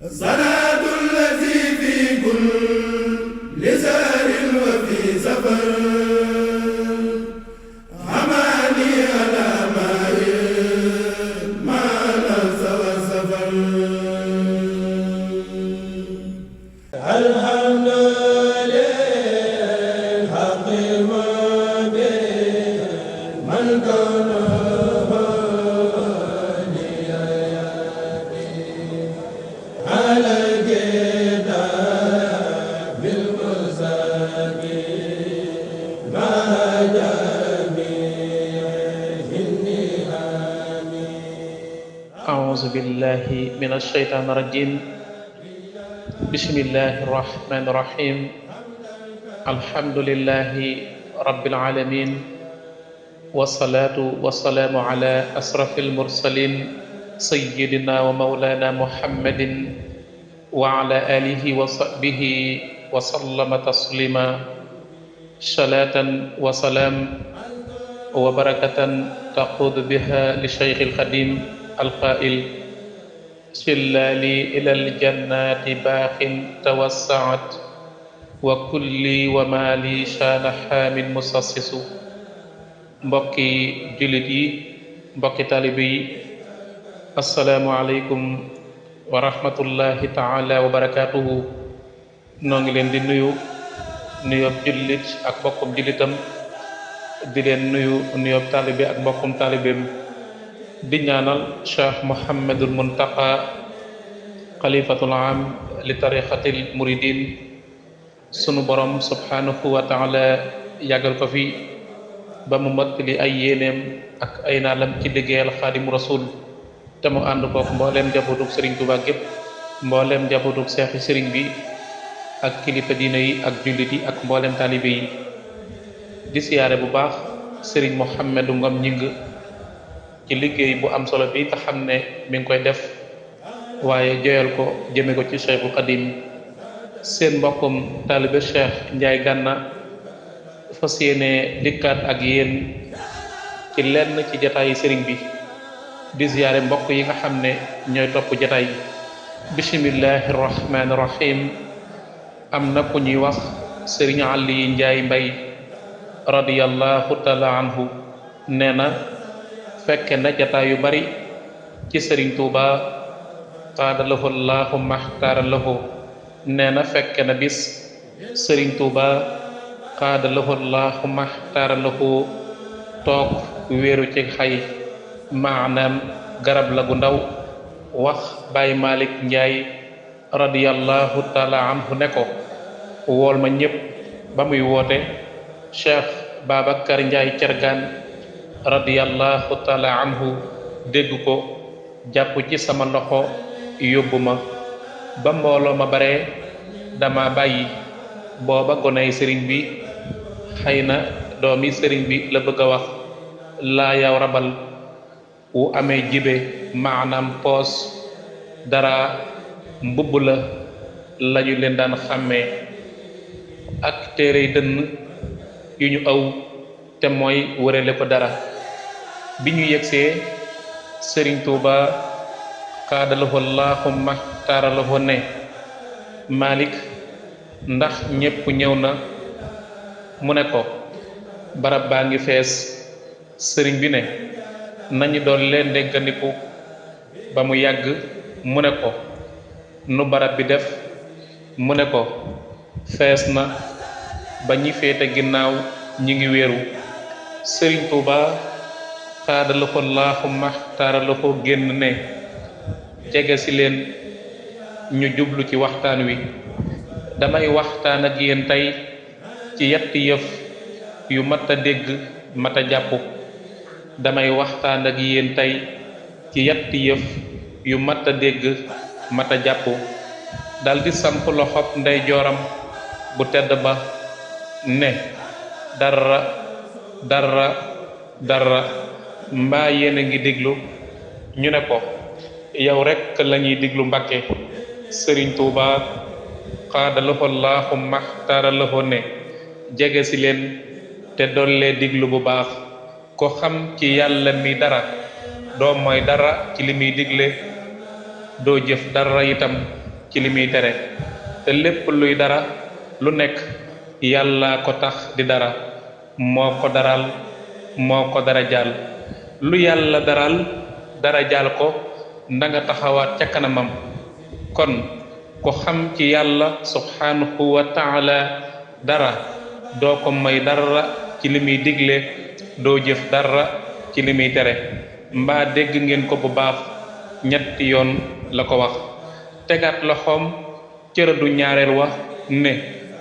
زاد الذي في كل زار وفي سفر حماني على ماء ما لبس وسفر الحمد للحق المبين من كونه على الكتاب المستقيم مع جميع النعم. أعوذ بالله من الشيطان الرجيم. بسم الله الرحمن الرحيم. الحمد لله رب العالمين، والصلاة والسلام على أشرف المرسلين سيدنا ومولانا محمد وعلى آله وصحبه وسلم تسليما. صلاة وسلام وبركة تقود بها لشيخ الخديم القائل: سلالي إلى الجنات باق توسعت وكلي ومالي شان حام مسسس. mbokki jullit yi, mbokki taalibe yi, asalaamualeykum wa rahmatullahi taala wa barakaatuhu. noo ngi leen di nuyu nuyoob jullit ak mbokkum jullitam, di leen nuyu nuyoob taalibe ak mbokkum taalibeem, di ñaanal Cheikh Muhammadul Muntaqa xalifatul am li tariqatil muridin, sunu borom subhanahu wa taala yàggal ko fi ba mu mottali ay yéeneem ak ay naalam ci liggéeyal xaadimu rasul, te mu ànd kook mbooleem njabootug sëriñ Tuubaa gépp, mbooleem njabootug seexi sëriñ bi ak kilifa diine yi ak jullit yi ak mbooleem taalibe yi. di siyaare bu baax sëriñ Mouhamadou Ngom ñing ci liggéey bu am solo bi nga xam ne mi ngi koy def, waaye joyal ko jëme ko ci Cheikhul Xadim. seen mbokkum taalibe Cheikh Njaay Gànna fas yéene dikkaat ak yéen ci lenn ci jataayi sëriñ bi, di ziyaare mbokk yi nga xam ne ñooy topp jataay. bismillahi rahmaani rahim. am na ku ñuy wax sëriñ Ali Njaay Mbay radiyallahu taala anhu, nee na fekke na jataay yu bari ci sëriñ Tuuba qaadalahu allahu maxtaaralahu. nee na fekke na bis sëriñ Tuuba qaadalahu allahu maxtaaralahu toog wéeru ci xay, maanaam garab la gu ndaw, wax Baay Malik Njaay radiyallahu taala anhu ne ko wool ma ñépp. ba muy woote, Cheikh Babacar Njaay Cergaan radiyallahu taala anhu dégg ko, jàpp ci sama loxo yóbbu ma. ba mbooloo ma bare dama bàyyi. booba goney sëriñ bi, xëy na doomi sëriñ bi la bëgg a wax, laa yaw rabal wu amee jibe, maanaam poos dara mbubb la lañu leen daan xàmmee, ak téerey dënn yu ñu aw te mooy wërale ko dara. bi ñu yegsee, sëriñ Tuuba xaadalahu allahumma taaralahu ne: Malik, ndax ñépp ñëw na? mu ne ko barab baa ngi fees. sëriñ bi ne nañu doon leen dénkandiku. ba mu yàgg mu ne ko nu barab bi def? mu ne ko fees na ba ñi féete ginnaaw ñi ngi wéeru. sëriñ Tuuba xaadalahu allahumma taaralahu génn ne jege si leen ñu jublu ci waxtaan wi. damay waxtaan ak yéen tey ci yetti yëf yu mat a dégg mat a jàpp. damay waxtaan ak yéen tey ci yetti yëf yu mat a dégg mat a jàpp. daldi samp loxob ndey jooram bu tedd ba ne dara dara dara, mbaa yéen a ngi déglu? ñu ne ko yow rekk lañuy déglu Mbàkke. sëriñ Tuuba xaadalahu allahumma taaralahu ne jege si leen te dollee diglu bu baax. ko xam ci yàlla mi dara doo mooy dara ci li muy digle, doo jëf dara itam ci li muy tere te lépp luy dara lu nekk yàlla ko tax di dara moo ko daral moo ko dara jaal lu yàlla daral dara jaal ko ndanga taxawaat ca kanamam kon ko xam ci yàlla subhanahu wa taala dara doo ko may dara ci li muy digle doo jëf dara ci li muy tere mbaa dégg ngeen ko bu baax ñetti yoon la ko wax tegaat loxoom cërëdu ñaareel wa ne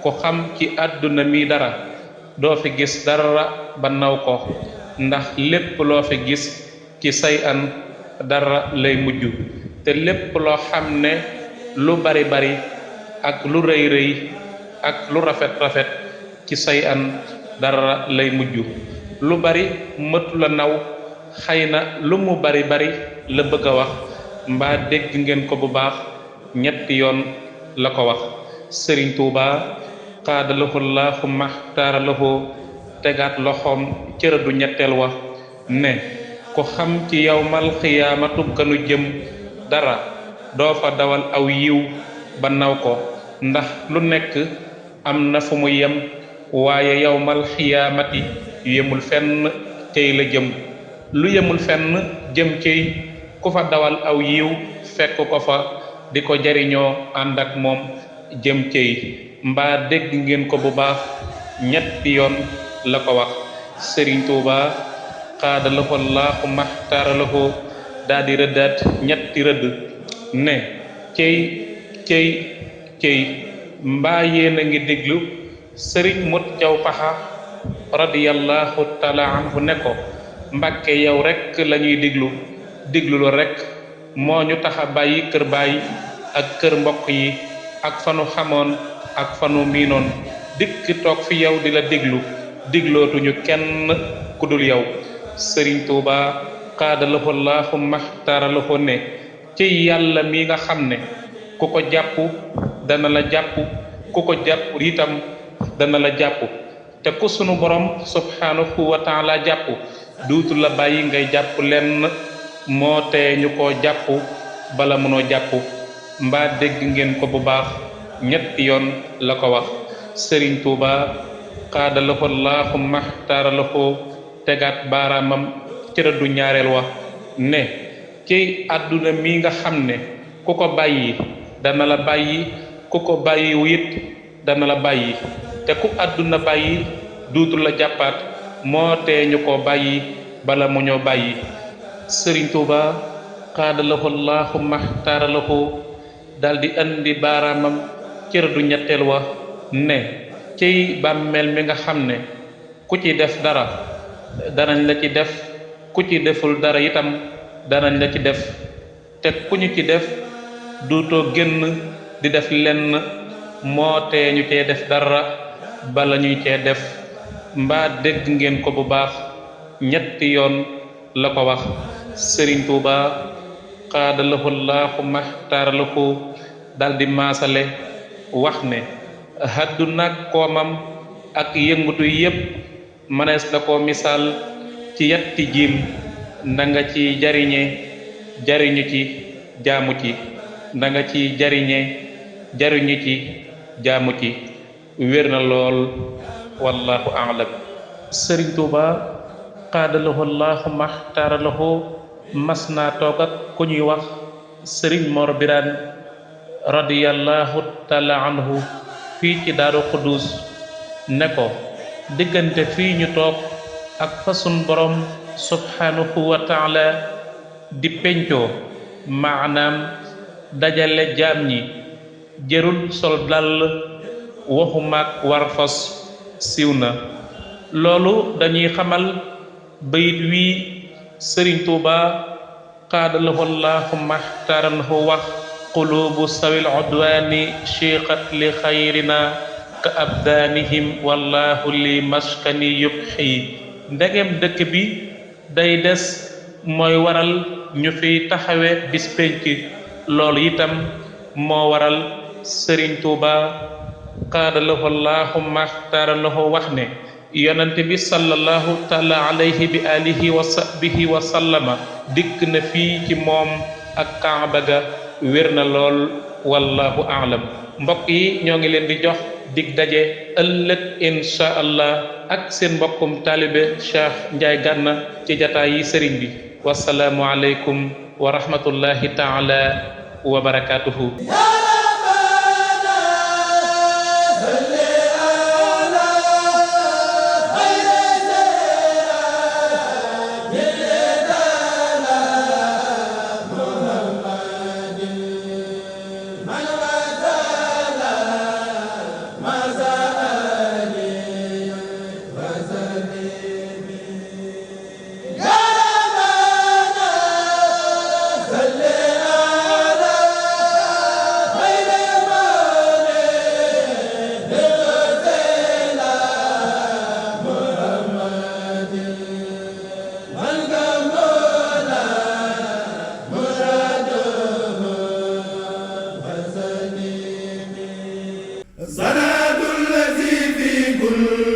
ku xam ci àdduna mi dara doo fi gis dara ba naw ko ndax lépp loo fi gis ci say an dara lay mujj te lépp loo xam ne lu bari bari ak lu rëy rëy ak lu rafet rafet ci say an dara lay mujj lu bari mëtu la naw xëy na lu mu bari bari la bëgg a wax mbaa dégg ngeen ko bu baax ñetti yoon la ko wax sëriñ Tuuba xaadalahu llaahu maxtaaralahu tegaat loxoom cërëdu ñetteel wa ne ku xam ci yawmal xiyaamatu kanu jëm dara doo fa dawal aw yiw ba naw ko ndax lu nekk am na fu mu yem waaye yawmal xiyaamati yemul fenn tey la jëm lu yemul fenn jëm ciy ku fa dawal aw yiw fekk ko fa di ko jariñoo ànd ak moom jëm ciy mbaa dégg ngeen ko bu baax ñetti yoon la ko wax sëriñ Tuuba xaadalahu llaahu maxtaaralahu daldi rëddaat ñetti rëdd ne cey mbaa yéen a ngi déglu sëriñ Mut Jaw Paxa radiyallahu taala anhu ne ko Mbàkke yow rekk lañuy diglu lu rekk moo ñu taxa bàyyi kër bàyyi ak kër mbokk yi ak fanu xamoon ak fanu miinoon dikk toog fi yow di la diglootuñu kenn ku dul yow sëriñ Tuuba xaadalahu llaahu maxtaaralahu ne ci yàlla mi nga xam ne ku ko jàpp dana la jàpp ku ko jàpp itam dana la jàpp te ku sunu borom subhanahu wa taala jàpp duutu la bàyyi ngay jàpp lenn moo tee ñu koo jàpp bala mënoo jàpp mbaa dégg ngeen ko bu baax ñetti yoon la ko wax sëriñ Tuuba xaadalahu llaahu maxtaaralahu tegaat baaraamam cërëdu ñaareel wa ne ci àdduna mi nga xam ne ku ko bàyyi dana la bàyyi ku ko bàyyiwu it dana la bàyyi te ku àdduna bàyyi duutu la jàppaat moo tee ñu ko bàyyi bala mu ñoo bàyyi sëriñ Tuuba xaadalahu llaahu maxtaaralahu daldi andi baaraamam cërëdu ñetteel wa ne ciy bàmmeel mi nga xam ne ku ci def dara danañ la ci def ku ci deful dara itam danañ la ci def te ku ñu ci def duutoo génn di def lenn moo tee ñu cee def dara bala ñuy cee def mbaa dégg ngeen ko bu baax ñetti yoon la ko wax sëriñ Tuuba xaadalahu llaahu maxtaaralahu daldi maasale wax ne haddu nag koomam ak yëngutu yépp mënees na ko misaal ci yetti jiim ndanga ci jariñu ci jaamu ci ndanga ci jariñu ci jaamu ci wér na lool wallahu a'lam sëriñ Tuuba xaadalahu llaahu maxtaaralahu mas naa toog ak ku ñuy wax sëriñ Mor Biraan radiyallahu taala anhu fii ci Daaru Xuddus ne ko diggante fii ñu toog ak fa sun borom subhanahu wa taala di pencoo maanaam dajale jaam ñi jërul sol dàll waxumaak war fas siiw na loolu dañuy xamal bayit wii sëriñ Tuuba xaadalahu llaahu maxtaaralahu wax qulubu sawil udwaani shiqat li xayrina ka abdaanihim wallahu li maskani yubxi ndegem dëkk bi day des mooy waral ñu fiy taxawe bis penc loolu itam moo waral sëriñ Tuuba xaadalahu llaahu maxtaaralahu wax ne yonante bi sallallahu taala alayhi bi alihi wa sahbihi wa sallama dikk na fii ci moom ak Kaaba ga wér na lool wallahu a'lam. mbokk yi ñoo ngi leen di jox dig daje ëllëg insha allah ak seen mbokkum taalibe Cheikh Ndiaye Gana ci jataay yi sëriñ bi. wasalaamu aleykum wa rahmatullahi taala wa barakatuhu. sanadul lazi fi kull